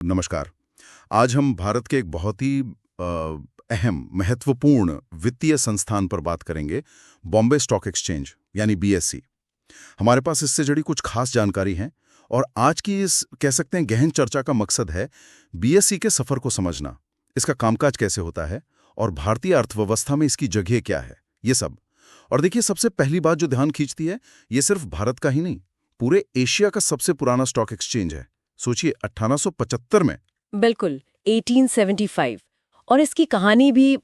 नमस्कार। आज हम भारत के एक बहुत ही अहम महत्वपूर्ण वित्तीय संस्थान पर बात करेंगे, बॉम्बे स्टॉक एक्सचेंज यानी बीएसई। हमारे पास इससे जुड़ी कुछ खास जानकारी है और आज की इस कह सकते हैं गहन चर्चा का मकसद है बीएसई के सफर को समझना, इसका कामकाज कैसे होता है और भारतीय अर्थव्यवस्था में इसकी जगह क्या है, ये सब। और देखिए, सबसे पहली बात जो ध्यान खींचती है, ये सिर्फ भारत का ही नहीं, पूरे एशिया का सबसे पुराना स्टॉक एक्सचेंज है। सोचिए, 1875 में। बिल्कुल, 1875। और इसकी कहानी भी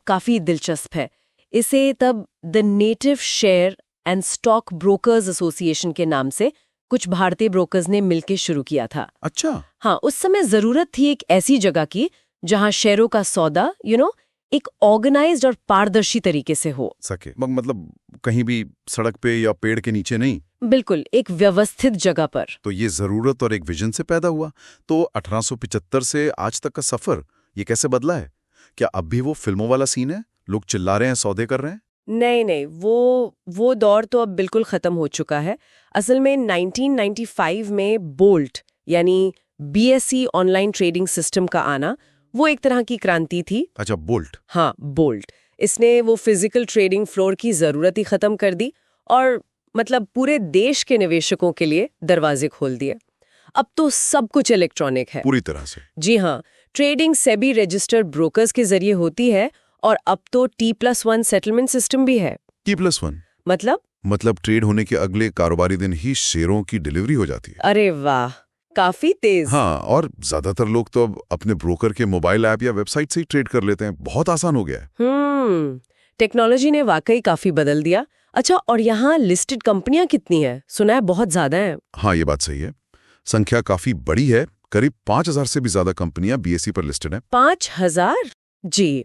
काफी दिलचस्प है। इसे तब the native share and stock brokers association के नाम से कुछ भारतीय ब्रोकर्स ने मिलकर शुरू किया था। अच्छा। हाँ, उस समय जरूरत थी एक ऐसी जगह की जहां शेयरों का सौदा एक ऑर्गेनाइज्ड और पारदर्शी तरीके से हो सके। मतलब कहीं भी सड़क पे या पेड़ के नीचे नहीं। बिल्कुल, एक व्यवस्थित जगह पर। तो ये जरूरत और एक विजन से पैदा हुआ। तो 1875 से आज तक का सफर ये कैसे बदला है? क्या अब भी वो फिल्मों वाला सीन है, लोग चिल्ला रहे हैं, सौदे कर रहे हैं? नहीं, वो दौर तो अब बिल्कुल खत्म हो चुका है। असल में 1995 में बोल्ट यानी बीएसई ऑनलाइन ट्रेडिंग सिस्टम का आना वो एक तरह की क्रांति थी। अच्छा, बोल्ट। हाँ, बोल्ट। इसने वो फिजिकल ट्रेडिंग फ्लोर की जरूरत ही खत्म कर दी और पूरे देश के निवेशकों के लिए दरवाजे खोल दिए। अब तो सब कुछ इलेक्ट्रॉनिक है, पूरी तरह से। जी हाँ, ट्रेडिंग सेबी रजिस्टर्ड ब्रोकर्स के जरिए होती है और अब तो T+1 सेटलमेंट सिस्टम भी है। T+1 मतलब ट्रेड होने के अगले कारोबारी दिन ही शेयरों की डिलीवरी हो जाती है। अरे वाह, काफी तेज। हाँ, और ज्यादातर लोग तो अब अपने ब्रोकर के मोबाइल ऐप या वेबसाइट से ही ट्रेड कर लेते हैं। बहुत आसान हो गया है। टेक्नोलॉजी ने वाकई काफी बदल दिया। अच्छा, और यहाँ लिस्टेड कंपनियां कितनी है? सुना है बहुत ज्यादा है। हाँ, ये बात सही है। संख्या काफी बड़ी है, करीब 5000 से भी ज्यादा कंपनियां बीएसई पर लिस्टेड हैं। 5000? जी,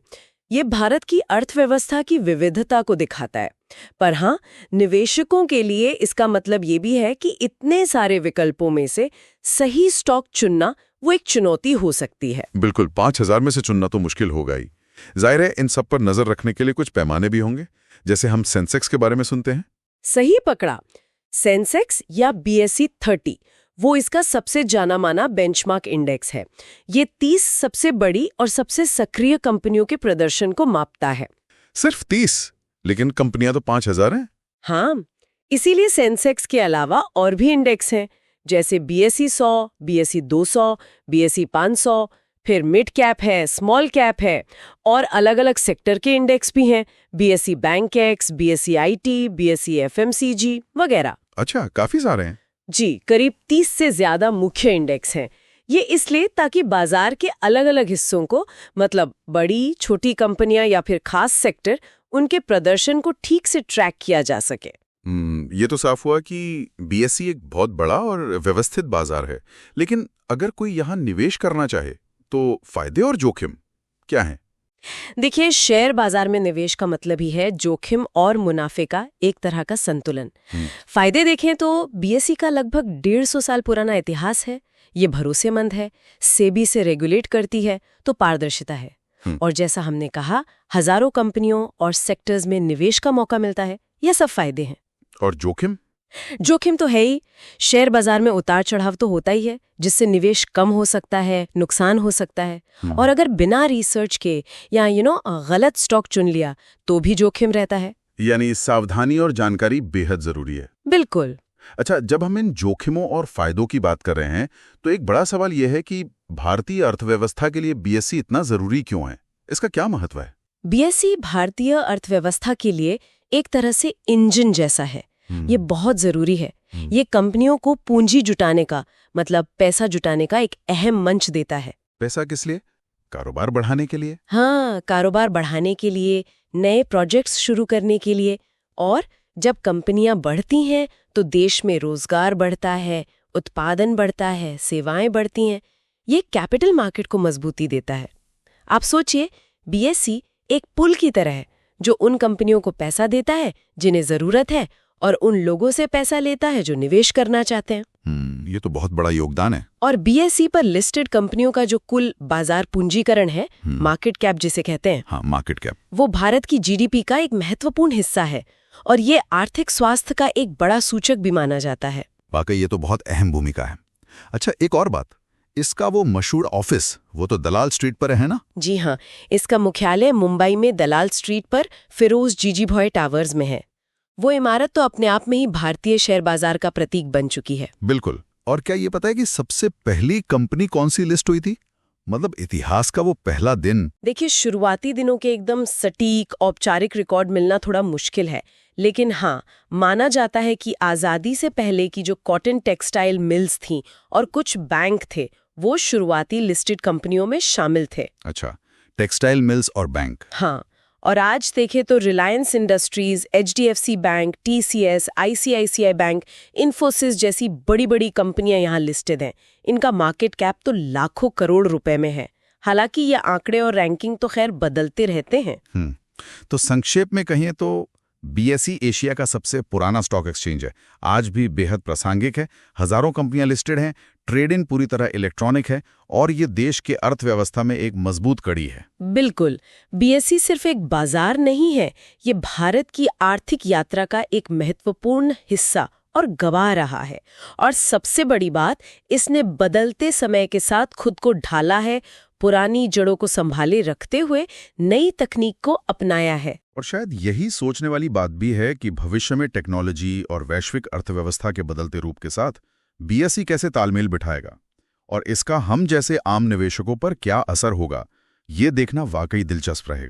ये भारत की अर्थव्यवस्था की विविधता को दिखाता है। पर हाँ, निवेशकों के लिए इसका मतलब ये भी है कि इतने सारे विकल्पों में से सही स्टॉक चुनना वो एक चुनौती हो सकती है। बिल्कुल, 5000 में से चुनना तो मुश्किल होगा ही। जाहिर है, इन सब पर नजर रखने के लिए कुछ पैमाने भी होंगे, जैसे हम सेंसेक्स के बारे में सुनते हैं। सही पकड़ा, सेंसेक्स या बीएसई 30 वो इसका सबसे जाना माना बेंचमार्क इंडेक्स है। ये 30 सबसे बड़ी और सबसे सक्रिय कंपनियों के प्रदर्शन को मापता है। सिर्फ 30? लेकिन कंपनियां तो 5000 हैं। हाँ, इसीलिए सेंसेक्स के अलावा और भी इंडेक्स हैं, जैसे बीएसई 100, बीएसई 200, बीएसई 500, फिर मिड कैप है, स्मॉल कैप है और अलग अलग सेक्टर के इंडेक्स भी हैं, BSE bank x, BSE IT, BSE FMCG वगैरह। अच्छा, काफी सारे हैं। जी, करीब 30 से ज्यादा मुख्य इंडेक्स हैं। ये इसलिए ताकि बाजार के अलग अलग हिस्सों को बड़ी छोटी कंपनियां या फिर खास सेक्टर उनके प्रदर्शन को ठीक से ट्रैक किया जा सके। ये तो साफ हुआ कि बीएसई एक बहुत बड़ा और व्यवस्थित बाजार है। लेकिन अगर कोई यहाँ निवेश करना चाहे तो फायदे और जोखिम क्या हैं? देखिए, शेयर बाजार में निवेश का मतलब ही है जोखिम और मुनाफे का एक तरह का संतुलन। फायदे देखें तो बीएसई का लगभग 150 साल पुराना इतिहास है, ये भरोसेमंद है, सेबी से रेगुलेट करती है, तो पारदर्शिता है। और जैसा हमने कहा, हजारों कंपनियों और सेक्टर्स में निवेश का मौका मिलता है। यह सब फायदे हैं। और जोखिम? जोखिम तो है ही। शेयर बाजार में उतार चढ़ाव तो होता ही है, जिससे निवेश कम हो सकता है, नुकसान हो सकता है। और अगर बिना रिसर्च के या गलत स्टॉक चुन लिया तो भी जोखिम रहता है। यानी सावधानी और जानकारी बेहद जरूरी है। बिल्कुल। अच्छा, जब हम इन जोखिमों और फायदों की बात कर रहे हैं तो एक बड़ा सवाल यह है कि भारतीय अर्थव्यवस्था के लिए बीएसई इतना जरूरी क्यों है? इसका क्या महत्व है? बीएसई भारतीय अर्थव्यवस्था के लिए एक तरह से इंजन जैसा है। ये बहुत जरूरी है। ये कंपनियों को पूंजी जुटाने का पैसा जुटाने का एक अहम मंच देता है। पैसा किस लिए? कारोबार बढ़ाने के लिए। हाँ, कारोबार बढ़ाने के लिए, नए प्रोजेक्ट्स शुरू करने के लिए। और जब कंपनियां बढ़ती हैं तो देश में रोजगार बढ़ता है, उत्पादन बढ़ता है, सेवाएं बढ़ती हैं। ये कैपिटल मार्केट को मजबूती देता है। आप सोचिए, बीएसई एक पुल की तरह है जो उन कंपनियों को पैसा देता है जिन्हें जरूरत है और उन लोगों से पैसा लेता है जो निवेश करना चाहते हैं। ये तो बहुत बड़ा योगदान है। और बीएसई पर लिस्टेड कंपनियों का जो कुल बाजार पूंजीकरण है, मार्केट कैप जिसे कहते हैं, हाँ, मार्केट कैप, वो भारत की जीडीपी का एक महत्वपूर्ण हिस्सा है और ये आर्थिक स्वास्थ्य का एक बड़ा सूचक भी माना जाता है। वाकई ये तो बहुत अहम भूमिका है। अच्छा, एक और बात, इसका वो मशहूर ऑफिस वो तो दलाल स्ट्रीट पर है ना? जी हाँ, इसका मुख्यालय मुंबई में दलाल स्ट्रीट पर फिरोज जीजीभॉय टावर्स में है। वो इमारत तो अपने आप में ही भारतीय शेयर बाजार का प्रतीक बन चुकी है। बिल्कुल। और क्या ये पता है कि सबसे पहली कंपनी कौन सी लिस्ट हुई थी? मतलब इतिहास का वो पहला दिन। देखिए, शुरुआती दिनों के एकदम सटीक औपचारिक रिकॉर्ड मिलना थोड़ा मुश्किल है, लेकिन हाँ, माना जाता है कि आज़ादी से पहले की जो कॉटन टेक्सटाइल मिल्स थीं और कुछ बैंक थे, वो शुरुआती लिस्टेड कंपनियों में शामिल थे। अच्छा, टेक्सटाइल मिल्स और बैंक। हाँ, और आज देखें तो Reliance industries, HDFC bank, TCS, ICICI bank, Infosys जैसी बड़ी-बड़ी कंपनियां यहाँ लिस्टेड हैं। इनका मार्केट कैप तो लाखों करोड़ रुपए में है। हालांकि ये आंकड़े और रैंकिंग तो खैर बदलते रहते हैं। तो संक्षेप में कहिए तो बीएसई एशिया का सबसे पुराना स्टॉक एक्सचेंज है। आज भी बेहद प्रासंगिक है। हजारों कंपनियां लिस्टेड हैं, ट्रेड इन पूरी तरह इलेक्ट्रॉनिक है और ये देश के अर्थव्यवस्था में एक मजबूत कड़ी है। बिल्कुल, बीएसई सिर्फ एक बाजार नहीं है, ये भारत की आर्थिक यात्रा का एक महत्वपूर्ण हिस्सा और गवाह रहा है। और सबसे बड़ी बात, इसने बदलते समय के साथ खुद को ढाला है, पुरानी जड़ों को संभाले रखते हुए नई तकनीक को अपनाया है। और शायद यही सोचने वाली बात भी है कि भविष्य में टेक्नोलॉजी और वैश्विक अर्थव्यवस्था के बदलते रूप के साथ बीएसई कैसे तालमेल बिठाएगा और इसका हम जैसे आम निवेशकों पर क्या असर होगा, ये देखना वाकई दिलचस्प रहेगा।